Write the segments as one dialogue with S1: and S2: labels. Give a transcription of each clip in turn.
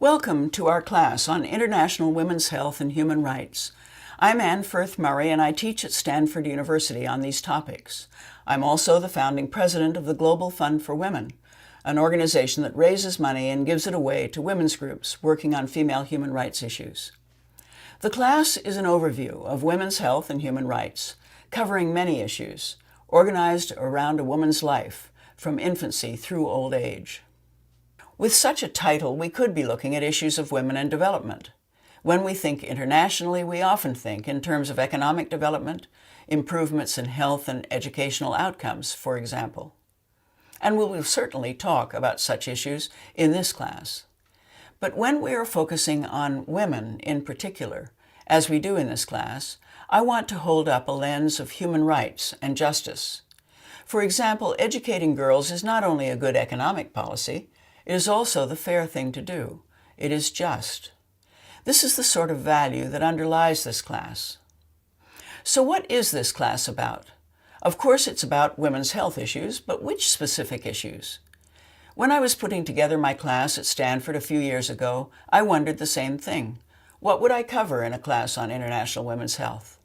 S1: Welcome to our class on International Women's Health and Human Rights. I'm Firth Murray and I teach at Stanford University on these topics. I'm also the founding president of the Global Fund for Women, an organization that raises money and gives it away to women's groups working on female human rights issues. The class is an overview of women's health and human rights, covering many issues, organized around a woman's life, from infancy through old age. With such a title, we could be looking at issues of women and development. When we think internationally, we often think in terms of economic development, improvements in health and educational outcomes, for example. And we will certainly talk about such issues in this class. But when we are focusing on women in particular, as we do in this class, I want to hold up a lens of human rights and justice. For example, educating girls is not only a good economic policy, it is also the fair thing to do. It is just. This is the sort of value that underlies this class. So what is this class about? Of course, it's about women's health issues, but which specific issues? When I was putting together my class at Stanford a few years ago, I wondered the same thing. What would I cover in a class on international women's health?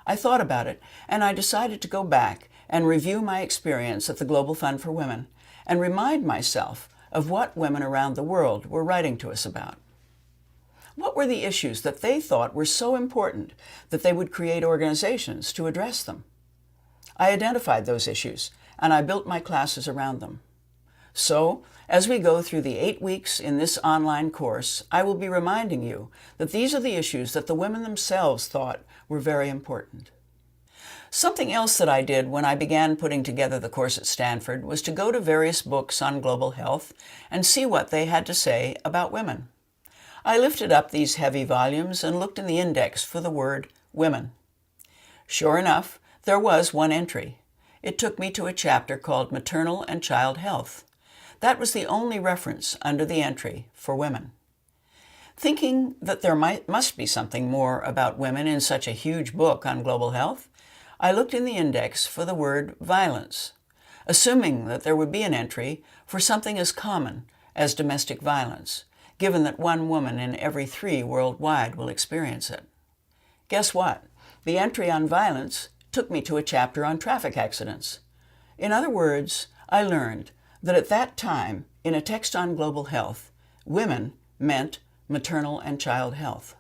S1: I thought about it, and I decided to go back and review my experience at the Global Fund for Women and remind myself of what women around the world were writing to us about. What were the issues that they thought were so important that they would create organizations to address them? I identified those issues, and I built my classes around them. So, as we go through the 8 weeks in this online course, I will be reminding you that these are the issues that the women themselves thought were very important. Something else that I did when I began putting together the course at Stanford was to go to various books on global health and see what they had to say about women. I lifted up these heavy volumes and looked in the index for the word women. Sure enough, there was one entry. It took me to a chapter called Maternal and Child Health. That was the only reference under the entry for women. Thinking that there must be something more about women in such a huge book on global health, I looked in the index for the word violence, assuming that there would be an entry for something as common as domestic violence, given that 1 woman in every 3 worldwide will experience it. Guess what? The entry on violence took me to a chapter on traffic accidents. In other words, I learned that at that time, in a text on global health, women meant maternal and child health.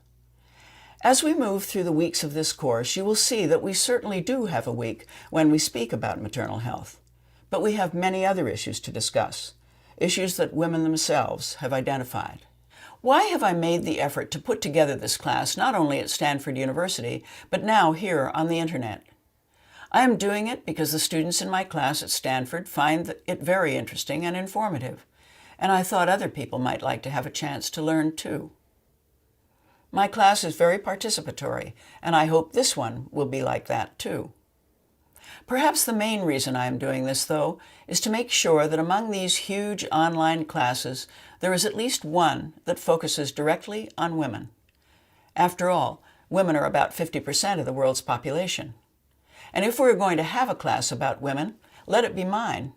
S1: As we move through the weeks of this course, you will see that we certainly do have a week when we speak about maternal health. But we have many other issues to discuss, issues that women themselves have identified. Why have I made the effort to put together this class not only at Stanford University, but now here on the internet? I am doing it because the students in my class at Stanford find it very interesting and informative, and I thought other people might like to have a chance to learn too. My class is very participatory, and I hope this one will be like that too. Perhaps the main reason I am doing this, though, is to make sure that among these huge online classes, there is at least one that focuses directly on women. After all, women are about 50% of the world's population. And if we're going to have a class about women, let it be mine,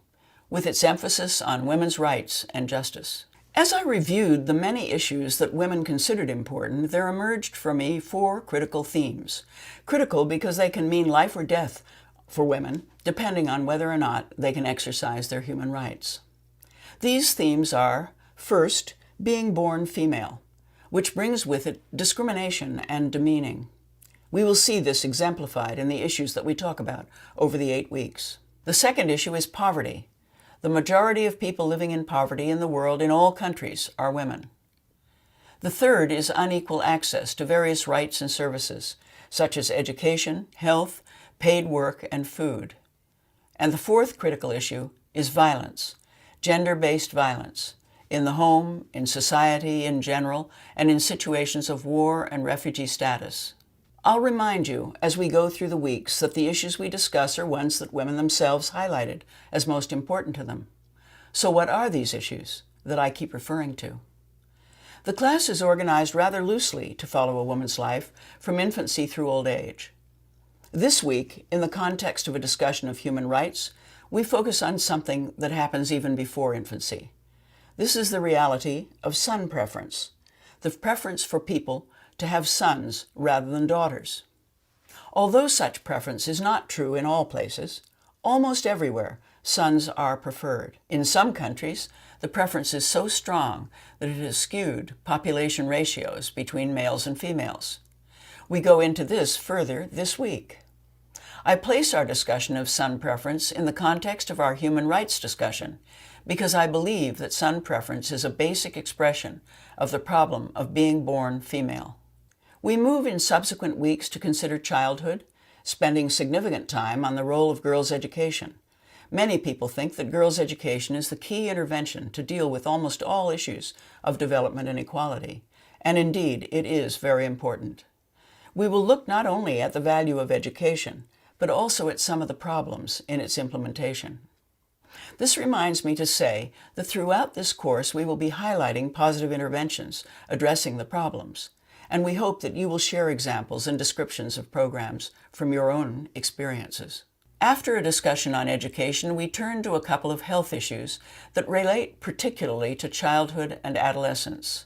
S1: with its emphasis on women's rights and justice. As I reviewed the many issues that women considered important, there emerged for me 4 critical themes. Critical because they can mean life or death for women, depending on whether or not they can exercise their human rights. These themes are, first, being born female, which brings with it discrimination and demeaning. We will see this exemplified in the issues that we talk about over the 8 weeks. The second issue is poverty. The majority of people living in poverty in the world in all countries are women. The third is unequal access to various rights and services, such as education, health, paid work, and food. And the fourth critical issue is violence, gender-based violence, in the home, in society in general, and in situations of war and refugee status. I'll remind you, as we go through the weeks, that the issues we discuss are ones that women themselves highlighted as most important to them. So what are these issues that I keep referring to? The class is organized rather loosely to follow a woman's life from infancy through old age. This week, in the context of a discussion of human rights, we focus on something that happens even before infancy. This is the reality of son preference, the preference for people to have sons rather than daughters. Although such preference is not true in all places, almost everywhere sons are preferred. In some countries, the preference is so strong that it has skewed population ratios between males and females. We go into this further this week. I place our discussion of son preference in the context of our human rights discussion because I believe that son preference is a basic expression of the problem of being born female. We move in subsequent weeks to consider childhood, spending significant time on the role of girls' education. Many people think that girls' education is the key intervention to deal with almost all issues of development and equality, and indeed it is very important. We will look not only at the value of education, but also at some of the problems in its implementation. This reminds me to say that throughout this course we will be highlighting positive interventions addressing the problems, and we hope that you will share examples and descriptions of programs from your own experiences. After a discussion on education, we turn to a couple of health issues that relate particularly to childhood and adolescence.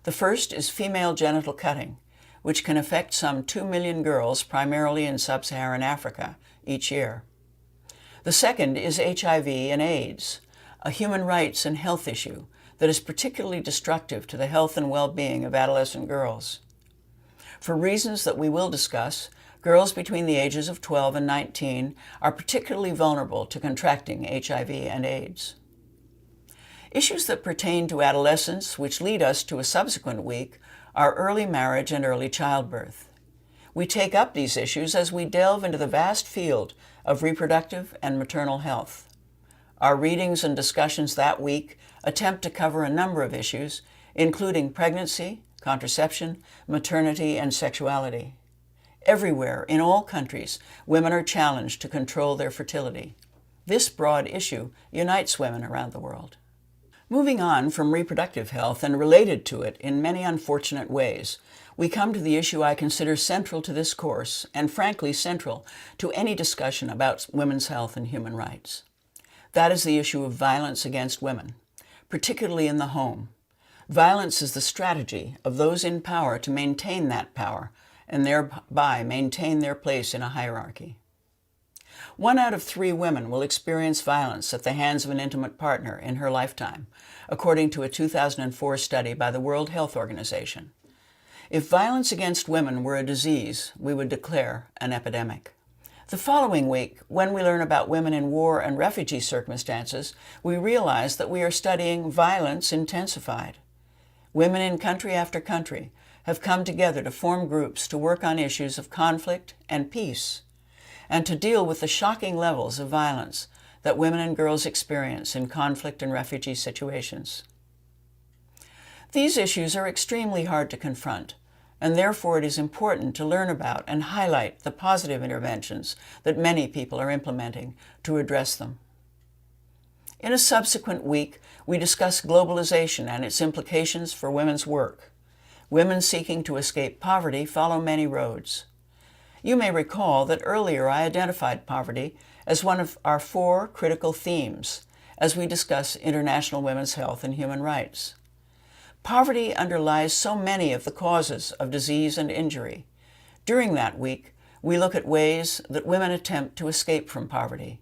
S1: The first is female genital cutting, which can affect some 2 million girls, primarily in sub-Saharan Africa, each year. The second is HIV and AIDS, a human rights and health issue that is particularly destructive to the health and well-being of adolescent girls. For reasons that we will discuss, girls between the ages of 12 and 19 are particularly vulnerable to contracting HIV and AIDS. Issues that pertain to adolescence, which lead us to a subsequent week, are early marriage and early childbirth. We take up these issues as we delve into the vast field of reproductive and maternal health. Our readings and discussions that week attempt to cover a number of issues, including pregnancy, contraception, maternity, and sexuality. Everywhere, in all countries, women are challenged to control their fertility. This broad issue unites women around the world. Moving on from reproductive health and related to it in many unfortunate ways, we come to the issue I consider central to this course and frankly central to any discussion about women's health and human rights. That is the issue of violence against women, particularly in the home. Violence is the strategy of those in power to maintain that power and thereby maintain their place in a hierarchy. 1 out of 3 women will experience violence at the hands of an intimate partner in her lifetime, according to a 2004 study by the World Health Organization. If violence against women were a disease, we would declare an epidemic. The following week, when we learn about women in war and refugee circumstances, we realize that we are studying violence intensified. Women in country after country have come together to form groups to work on issues of conflict and peace, and to deal with the shocking levels of violence that women and girls experience in conflict and refugee situations. These issues are extremely hard to confront, and therefore it is important to learn about and highlight the positive interventions that many people are implementing to address them. In a subsequent week, we discuss globalization and its implications for women's work. Women seeking to escape poverty follow many roads. You may recall that earlier I identified poverty as one of our 4 critical themes as we discuss international women's health and human rights. Poverty underlies so many of the causes of disease and injury. During that week, we look at ways that women attempt to escape from poverty,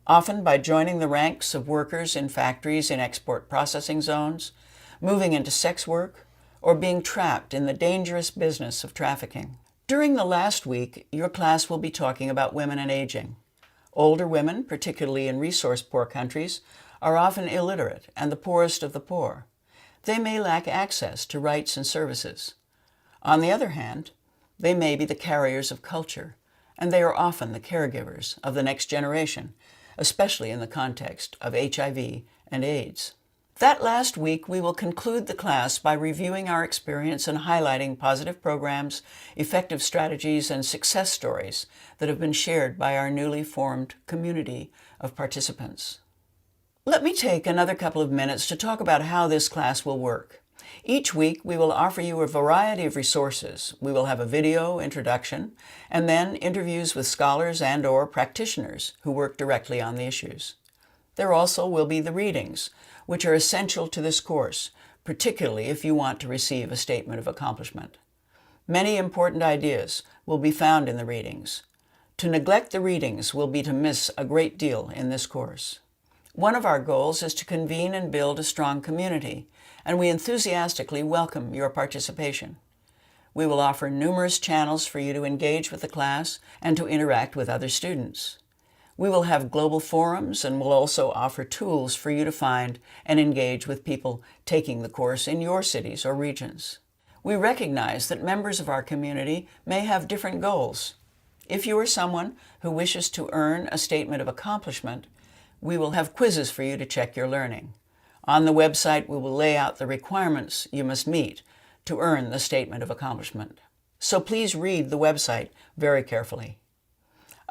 S1: often by joining the ranks of workers in factories in export processing zones, moving into sex work, or being trapped in the dangerous business of trafficking. During the last week, your class will be talking about women and aging. Older women, particularly in resource-poor countries, are often illiterate and the poorest of the poor. They may lack access to rights and services. On the other hand, they may be the carriers of culture, and they are often the caregivers of the next generation, especially in the context of HIV and AIDS. That last week, we will conclude the class by reviewing our experience and highlighting positive programs, effective strategies, and success stories that have been shared by our newly formed community of participants. Let me take another couple of minutes to talk about how this class will work. Each week, we will offer you a variety of resources. We will have a video introduction, and then interviews with scholars and/or practitioners who work directly on the issues. There also will be the readings, which are essential to this course, particularly if you want to receive a statement of accomplishment. Many important ideas will be found in the readings. To neglect the readings will be to miss a great deal in this course. One of our goals is to convene and build a strong community, and we enthusiastically welcome your participation. We will offer numerous channels for you to engage with the class and to interact with other students. We will have global forums and will also offer tools for you to find and engage with people taking the course in your cities or regions. We recognize that members of our community may have different goals. If you are someone who wishes to earn a statement of accomplishment, we will have quizzes for you to check your learning. On the website, we will lay out the requirements you must meet to earn the statement of accomplishment. So please read the website very carefully.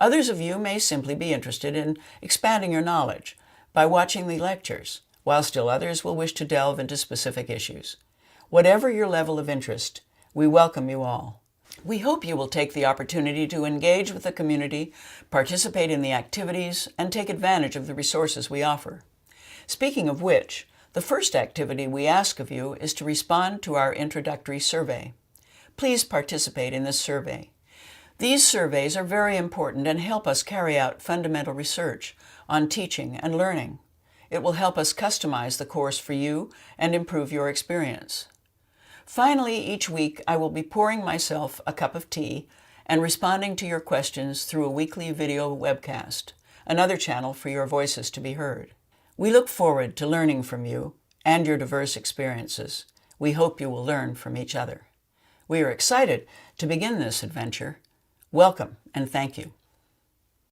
S1: Others of you may simply be interested in expanding your knowledge by watching the lectures, while still others will wish to delve into specific issues. Whatever your level of interest, we welcome you all. We hope you will take the opportunity to engage with the community, participate in the activities, and take advantage of the resources we offer. Speaking of which, the first activity we ask of you is to respond to our introductory survey. Please participate in this survey. These surveys are very important and help us carry out fundamental research on teaching and learning. It will help us customize the course for you and improve your experience. Finally, each week I will be pouring myself a cup of tea and responding to your questions through a weekly video webcast, another channel for your voices to be heard. We look forward to learning from you and your diverse experiences. We hope you will learn from each other. We are excited to begin this adventure. Welcome and thank you.